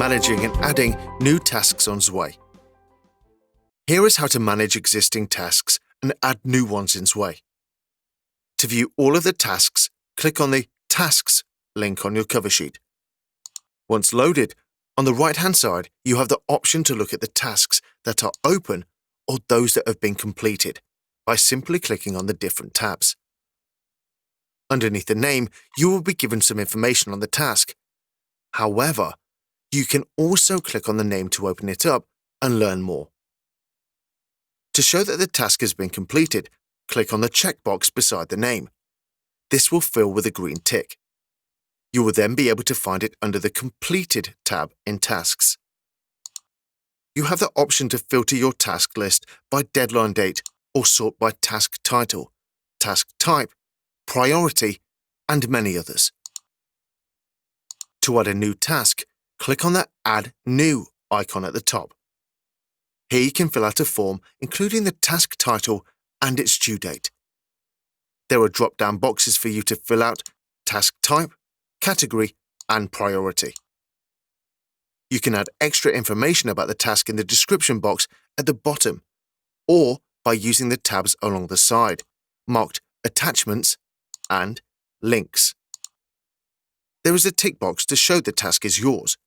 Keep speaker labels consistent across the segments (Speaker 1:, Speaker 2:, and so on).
Speaker 1: managing and adding new tasks on Zway. Here is how to manage existing tasks and add new ones in Zway. To view all of the tasks, click on the Tasks link on your cover sheet. Once loaded, on the right-hand side, you have the option to look at the tasks that are open or those that have been completed by simply clicking on the different tabs. Underneath the name, you will be given some information on the task. However, you can also click on the name to open it up and learn more. To show that the task has been completed, click on the checkbox beside the name. This will fill with a green tick. You will then be able to find it under the Completed tab in Tasks. You have the option to filter your task list by deadline date or sort by task title, task type, priority, and many others. To add a new task, click on the Add New icon at the top. Here you can fill out a form including the task title and its due date. There are drop-down boxes for you to fill out task type, category, and priority. You can add extra information about the task in the description box at the bottom or by using the tabs along the side, marked Attachments and Links. There is a tick box to show the task is yours.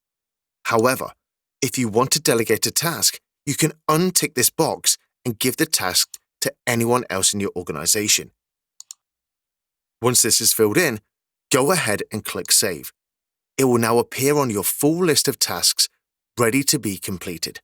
Speaker 1: However, if you want to delegate a task, you can untick this box and give the task to anyone else in your organization. Once this is filled in, go ahead and click Save. It will now appear on your full list of tasks ready to be completed.